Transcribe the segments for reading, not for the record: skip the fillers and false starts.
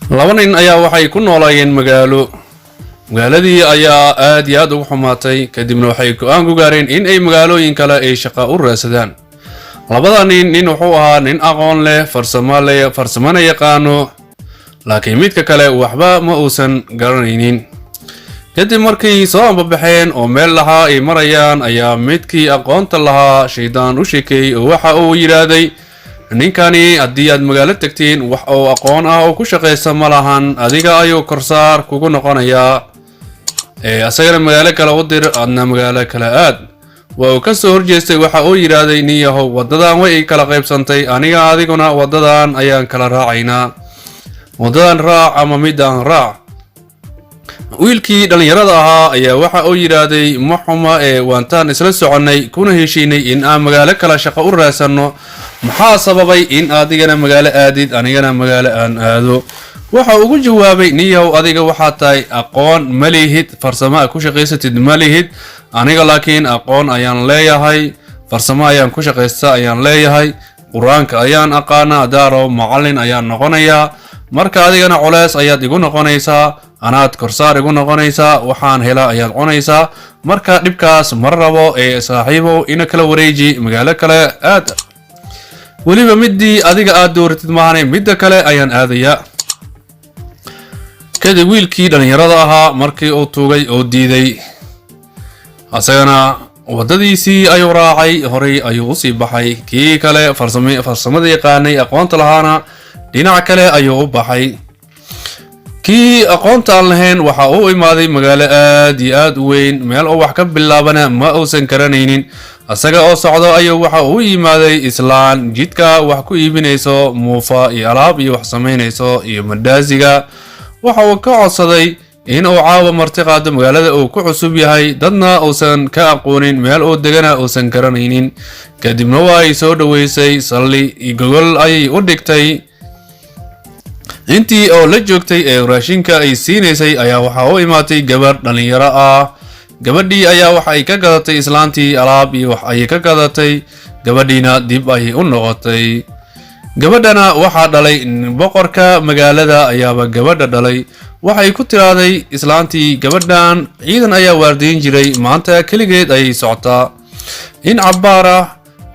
laba nin ayaa waxay ku noolaayeen magaaladii ayaa aad iyo aad ugu xumaatay kadibna waxay go'aan ku gaareen in ay magaalooyin kale ay shaqo u raadsadaan. labada nin wuxuu ahaa nin aqoon leh farsamana yaqaano laakiin midka kale waxba ma uusan garanaynin. kadib markii soo ambabaxeen oo meel lahaa ay marayaan ayaa midkii aqoonta lahaa shaydaan u sheekeeyay oo waxa uu yiraahday ninkani haddii aad magaalo tagtiin wax oo aqoon ah oo ku shaqeysa ma lahan adiga ayuu korsaar kugu noqonayaa asagana magaalo kale u dir adna magaalo kale aad. waa uu ka soo horjeestay waxa uu yiraahday nin yahow wadadan way kala qaybsantay aniga adiguna wadadan ayaan kala raacaynaa wadadan raac ama midaan raac. wiilkii dhalinyarada ahaa ayaa waxa uu yiraahday ma xuma waantaan isla soconay kuna heshiinay in aan magaalo kala shaqo u raadsano maxaa sababay in adigana magaalo aadid anigana magaalo aan aado. waxa ugu jawaabay niyow adiga waxaa tahay aqoon ma lihid farsamo ku shaqaysatid ma lihid aniga laakiin aqoon ayaan leeyahay farsamo ayaan ku shaqaysta ayaan leeyahay quraanka ayaan aqaana daaro macallin ayaan noqonayaa marka adigana culeys ayaad igu noqonaysaa anaad korsaar igu noqonaysaa waxaan hela ayaad cunaysaa marka dhibkaas mar rabo saaxiibow ina kala wareeji magaalo kale aad weliba midii adiga aad dooratid maahane midda kale ayaan aadayaa. kadib wiilkii dhalinyarada ahaa markii uu tuugay oo diiday asagana wadadiisii ayuu raacay horay ayuu usii baxay kii kale farsamada yaqaanay aqoonta lahaana dhinac kale ayuu u baxay. kii aqoonta aan lahayn waxa uu imaaday magaalo aad iyo aad u weyn meel uu wax ka bilaabana ma uusan garanaynin asaga oo socdo ayuu waxa uu yimaaday islaan jidka wax ku iibinayso muufa iyo alaab iyo wax samaynayso iyo madaasiga. waxa uu ka codsaday in uu caawa marti qaado magaalada uu ku cusub yahay dadna uusan ka aqoonin meel uu degana uusan garanaynin. kadibna waa ay soo dhaweysay salli iyo gogol ayay u dhigtay intii oo la joogtay raashinka ay siinaysay ayaa waxa uu imaatay gabadh dhalinyaro ah. gabadhii ayaa wax ay ka gadatay islaantii alaab iyo wax ay ka gadatay gabadhiina dib ay u noqotay. gabadhana waxaa dhalay boqorka magaalada ayaaba gabadha dhalay. waxay ku tiraahday islaantii gabadhan ciidan ayaa waardiyin jiray maanta kaligeed ayay socotaa. in cabbaara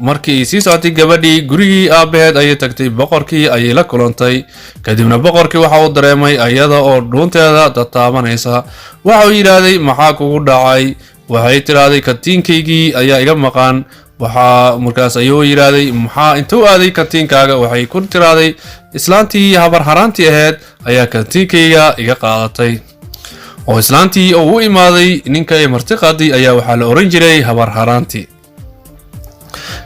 markii ay sii socotay gabadhii gurigii aabaheed ayay tagtay boqorkii ayay la kulantay. kadibna boqorkii waxa uu dareemay ayada oo dhuunteeda tataabanaysa. waxa uu yiraahday maxaa kugu dhacay waxay tiraahday katiinkaygii ayaa iga maqan. waxa markaas ayuu yiraahday maxaa intuu aaday katiinkaaga waxay ku tiraahday islaantii habar haraantii ahayd ayaa katiinkayga iga qaadatay. oo islaantii oo u imaaday ninka ay marti qaaday ayaa waxaa la oran jiray habar haraantii.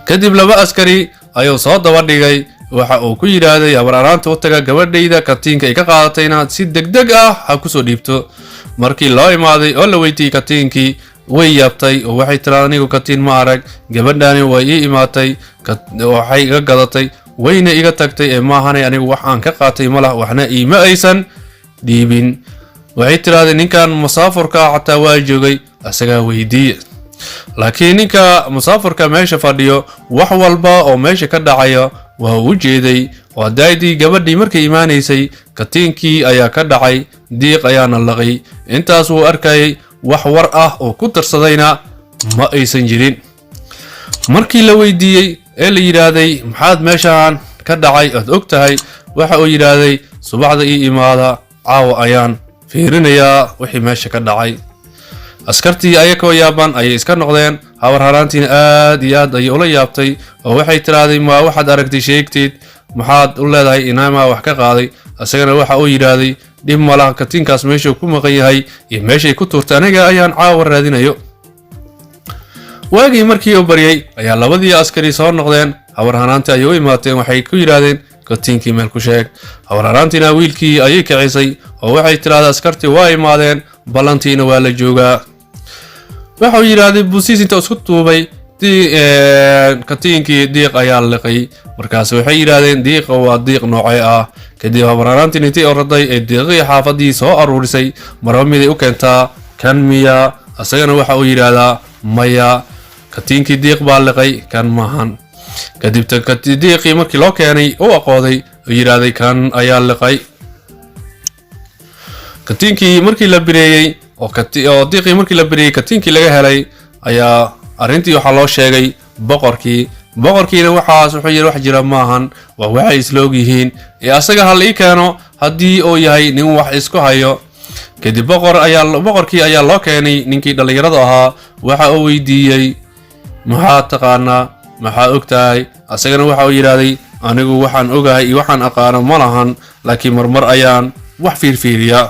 kadib laba askari ayuu soo daba dhigay waxa uu ku yiraahday habar haraantii u taga gabadhayda katiinka iga qaadatayna si degdeg ah ha ku soo dhiibto. markii loo imaaday oo la weydiiyay katiinkii way yaabtay oo waxay tiraahday anigu katiin ma arag gabadhani way ii imaatay waxay iga gadatay wayna iga tagtay maahanay anigu wax aan ka qaatay ma lah waxna iima aysan dhiibin. waxay tiraahday ninkan musaafurka xataa waa joogay asagaa weydiiyay laakiin ninka musaafurka meesha fadhiyo wax walba oo meesha ka dhacaya waa u jeeday. waa daadii gabadhii markay imaanaysay katiinkii ayaa ka dhacay diiq ayaana laqay intaas wuu arkayay wax war ah oo ku darsadayna ma aysan jirin. markii la weydiiyey la yiraahday maxaad meeshaan ka dhacay aad og tahay waxa uu yiraahday subaxda ii imaada caawa ayaan fiirinayaa wixii meesha ka dhacay. askartii ayakoo yaaban ayay iska noqdeen habar haraantiina aad iyo aad ayay ula yaabtay oo waxay tiraahday ma waxaad aragtay sheegteed maxaad u leedahay inaamaa wax ka qaaday. asagana waxa uu yiraahday dhib malaha katiinkaas meeshuu ku maqan yahay iyo meeshay ku tuurtay aniga ayaan caawa raadinayo. waagii markii uu baryay ayaa labadii askari soo noqdeen habar haraantii ayay u imaateen waxay ku yiraahdeen katiinkii meel ku sheeg. habar haraantiina wiilkii ayay kicisay oo waxay tiraahday askartii waa imaadeen ballantiina waa la joogaa. waxa uu yiraahday buusiis inta isku tuubay katiinkii diiq ayaa liqay. markaas waxay yiraahdeen diiqa waa diiq noocee ah. kadib habar haraantii intii oraday ee diiqii xaafadii soo aruurisay marba miday u keentaa kan miya asagana waxa uu yiraahdaa maya katiinkii diiq baa liqay kan maahan. kadib diiqii markii loo keenay uu aqooday oo yiraahday kan ayaa liqay katiinkii markii la bireeyay oo diiqii markii la bireeyay katiinkii laga helay ayaa arintii waxa loo sheegay boqorkiina waxaas wuxuu yiri wax jira maahan waa waxay isloog yihiin ee asaga hal ii keeno haddii uu yahay nin wax isku hayo kadib boqorkii ayaa loo keenay ninkii dhalinyarada ahaa waxa uu weydiiyey maxaa taqaanaa maxaa ogtahay asagana waxa uu yiraahday anigu waxaan ogahay iyo waxaan aqaano ma lahan laakiin marmar ayaan wax fiirfiiriyaa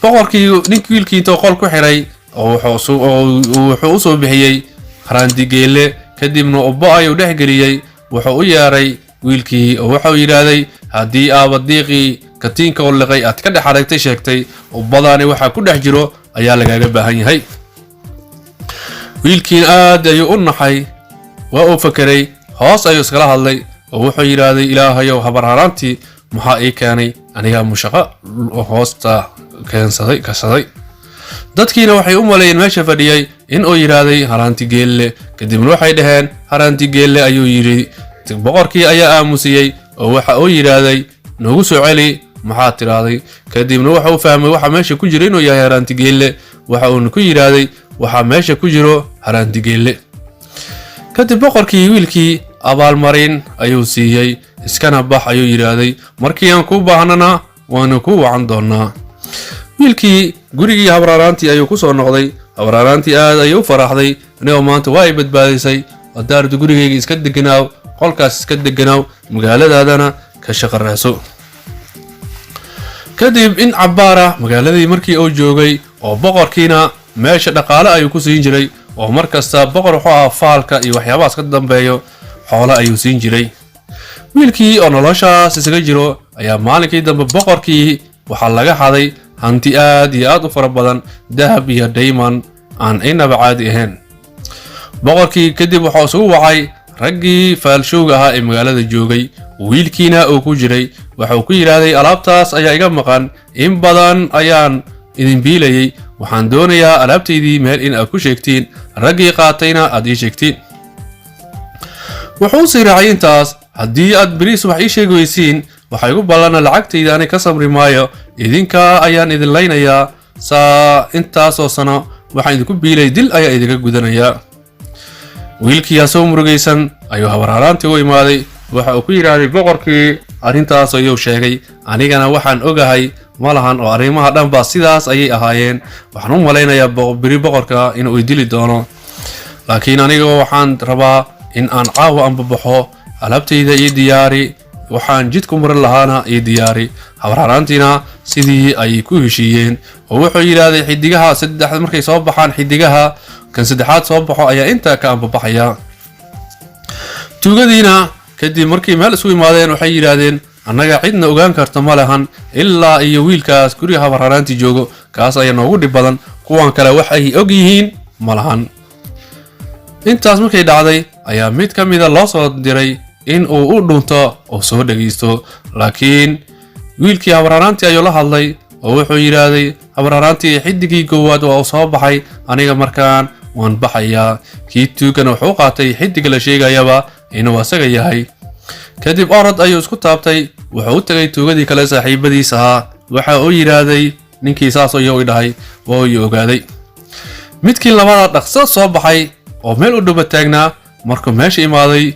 boqorkii ninkii wiilkii intuu qol ku xiray oo wuxuu u soo bixiyay haraantigeelle kadibna ubbo ayuu dhex geliyay wuxuu u yeeray wiilkii oo wuxuu yiraahday haddii aabadiiqii katiinka oo liqay aad ka dhex aragtay sheegtay ubbadaani waxa ku dhex jiro ayaa lagaaga baahan yahay wiilkiina aad ayuu u naxay waa uu fakeray hoos ayuu iskala hadlay oo wuxuu yiraahday ilaahayow habar haraantii maxaa ii keenay aniga mushaqo hoosta kasaday dadkiina waxay u maleeyeen meesha fadhiyay in uu yiraahday haraantigeelle kadibna waxay dhaheen haraantigeelle ayuu yiri boqorkii ayaa aamusiyay oo waxa uu yiraahday noogu soo celi maxaa tiraahday kadibna waxa uu fahmay waxa meesha ku jiro inuu yahay haraantigeelle waxa uu ku yiraahday waxa meesha ku jiro haraantigeelle kadib boqorkii wiilkii abaalmarin ayuu siiyay iskana bax ayuu yiraahday markii aan ku baahnana waanu ku wacan doonaa wiilkii gurigii habraraantii ayuu ku soo noqday habraraantii aad ayuu u faraxday inuu maanta waa ay badbaadisay wadaardu gurigeyga iska deganaaw qolkaas iska deganaaw magaaladaadana ka shaqareyso kadib in cabaara magaaladii markii uu joogay oo boqorkiina meesha dhaqaale ayuu ku siin jiray oo markasta boqor wuxuu ahaa faalka iyo waxyaabahaas ka dambeeyo xoolo ayuu siin jiray wiilkii oo noloshaas isaga jiro ayaa maalinkii dambe boqorkii waxaa laga xaday hanti aad iyo aad u fara badan dahab iyo diamond aan inaba caadi ahayn boqorkii kadib wuxuu isugu wacay raggii faalshowga ahaa ee magaalada joogay wiilkiina uu ku jiray wuxuu ku yiraahday alaabtaas ayaa iga maqan in badan ayaan idin biilayay waxaan doonayaa alaabtaydii meel in aad ku sheegtiin raggii qaatayna aad ii sheegtiin wuxuu sii raacay intaas haddii aad bariis wax ii sheegi weysiin waxay igu ballana lacagtayda ani ka samri maayo idinka ayaan idin laynayaa saa intaasoo sano waxaan idinku biilay dil ayaa idinka gudanayaa wiilkii soo murugaysan ayuu habarharaantii u imaaday waxa uu ku yiraahday boqorkii arrintaas ayuu sheegay anigana waxaan ogahay malahan oo arrimaha dhan baa sidaas ayay ahaayeen waxaan u malaynayaa biri boqorka inuu dili doono laakiin aniga waxaan rabaa in aan caawa anbabaxo alaabtayda iyo diyaari waxaan jidku marin lahaana iyo diyaari habarharaantiina sidii ay ku heshiiyeen oo wuxuu yiraahday xidigaha saddex markay soo baxaan xidigaha kan saddexaad soo baxo ayaa inta ka anbabaxaya tuugadiina kadib markii meel isku imaadeen waxay yiraahdeen annaga cidna ogaan karto ma lahan ilaa iyo wiilkaas guriga habarharaantii joogo kaas ayaa noogu dhib badan kuwan kale wax ay og yihiin ma lahan intaas markay dhacday ayaa mid ka mida loo soo diray in uu u dhunto oo soo dhageysto laakiin wiilkii habarharaantii ayuu la hadlay oo wuxuu yiraahday habarharaantii xidigii goowaad waa uu soo baxay aniga markaan waan baxayaa kii tuugana wuxuu qaatay xidiga la sheegayaba inuu asaga yahay kadib orod ayuu isku taabtay wuxuu u tagay tuugadii kale saaxiibadiisa ahaa waxa uu yiraahday ninkii saas ayuu i dhahay waa uu ogaaday midkii labada dhaqso soo baxay oo meel u dhow taagnaa markuu meesha imaaday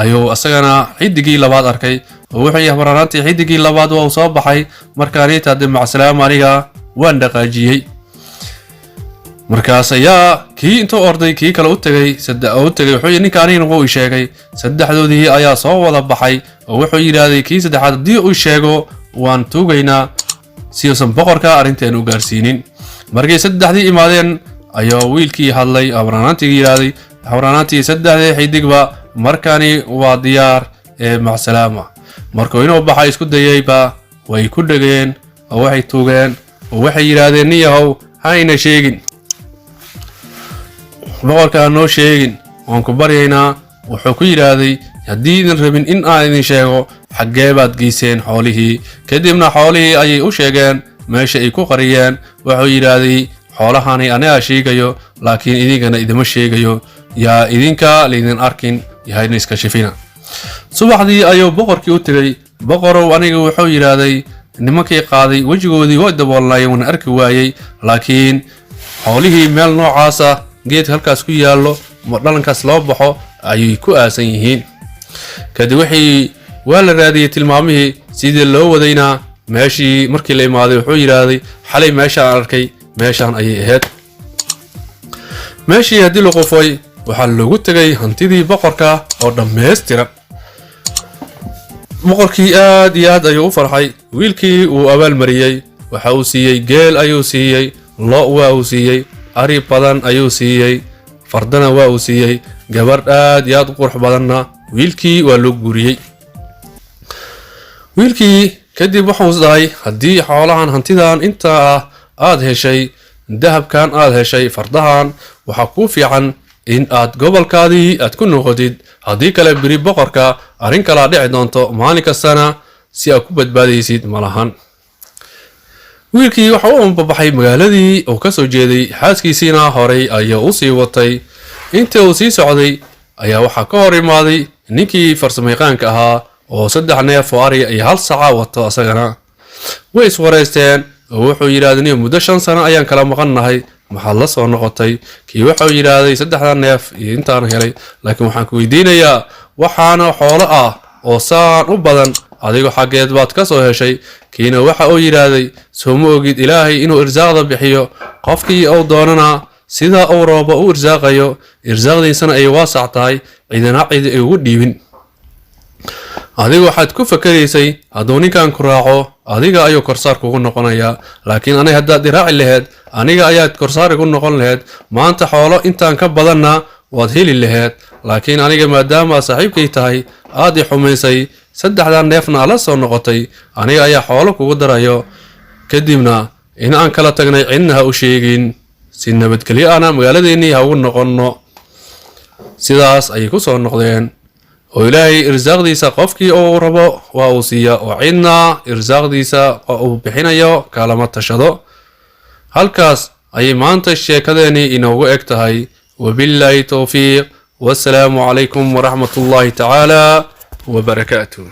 ayuu asagana xidigii labaad arkay oo wuxuu yahay habarharaantii xidigii labaad waa uu soo baxay markaan inta dib macsalaamu aniga waan dhaqaajiyay markaas ayaa kii intuu orday kii kale u tagay wuxuu yiri ninka aniga uu sheegay saddexdoodii ayaa soo wada baxay oo wuxuu yiraahday kii saddexaad hadii uu sheego waan tuugaynaa si uusan boqorka arrinteen u gaarsiinin markay saddexdii imaadeen ayaa wiilkii hadlay habarharaantii yiraahday habarharaantii saddexdii xidigba markani waa diyaar ee macsalama markuu inuu baxay isku dayayba way ku dhageen oo waxay tuugeen oo waxay yiraahdeen niyahow hayna sheegin boqorka noo sheegin waan ku baryaynaa wuxuu ku yiraahday haddii idin rabin in aan idin sheego xaggee baad geyseen xoolihii kadibna xoolihii ayay u sheegeen meesha ay ku qariyeen wuxuu yiraahday xoolahani aniga sheegayo laakiin idinkana idima sheegayo yaa idinka leedin arkin yahayna iska shifina subaxdii ayuu boqorkii u tagay boqorow aniga wuxuu yiraahday nimankii qaaday wejigoodii waa daboolnaayeen wana arki waayey, laakiin xoolihii meel noocaasa geedka halkaas ku yaallo dhalankaas loo baxo ayay ku aasan yihiin. kadib wixii waa la raadiyey tilmaamihii sidii loo wadayna meeshii markii la imaaday wuxuu yiraahday xalay meeshaan arkay meeshaan ayay ahayd. meeshii haddii la qofay waxaa loogu tagay hantidii boqorka oo dhammaystiran. boqorkii aad iyo aad ayuu u farxay. wiilkii uu abaalmariyey waxa uu siiyey geel ayuu siiyey, lo waa uu siiyey, ari badan ayuu siiyey, fardana waa uu siiyey, gabadh aad iyo aad u qurux badanna wiilkii waa loo guuriyey. wiilkii kadib wuxuu dhahay haddii xoolahan hantidan intaa ah aad heshay, dahabkan aad heshay, fardahan waxaa kuu fiican in aad gobolkaadii aad ku noqotid, haddii kale beri boqorka arrin kalaa dhici doonto maalin kastana si aad ku badbaadaysid malahan. wiilkii waxa uu ambabaxay magaaladii uu ka soo jeeday, xaaskiisiina horay ayuu u sii watay. intii uu sii socday ayaa waxaa ka hor imaaday ninkii farsamayaqaanka ahaa oo 3 neef oo ari iyo 1 saca wato asagana. way iswareysteen oo wuxuu yiraahday muddo 5 sano ayaan kala maqannahay, maxaa la soo noqotay? kii wuxuu yiraahday 3 neef iyo intaan helay, laakiin waxaan ku weydiinayaa waxaana xoolo ah oo saan u badan adigu xageed baad ka soo heshay? kiina waxa uu yiraahday soo ma ogid ilaahay inuu irsaaqda bixiyo, qofkii uu doonana sida uu roobo u irsaaqayo, irsaaqdiisana ay waasac tahay, cidina cid ay ugu dhiibin. adigu waxaad ku fakaraysay hadduu ninkan ku raaco adiga ayuu korsaar kugu noqonayaa, laakiin aniga haddaad iraaci lahayd aniga ayaad korsaar igu noqon lahayd. maanta xoolo intaan ka badanna waad heli lahayd, laakiin aniga maadaama saaxiibkay tahay aad i xumaysay 3 neefna ala soo noqotay, aniga ayaa xoolo kugu darayo. kadibna in aan kala tagnay cidna ha u sheegin, si nabadgelyo ana magaaladeennii ha ugu noqonno. sidaas ayay ku soo noqdeen oo ilaahay irsaaqdiisa qofkii uu rabo waa uu siiya, oo cidna irsaaqdiisa uu bixinayo kalama tashado. halkaas ayay maanta sheekadeennii inoogu eg tahay. وبالله توفيق والسلام عليكم ورحمة الله تعالى وبركاته.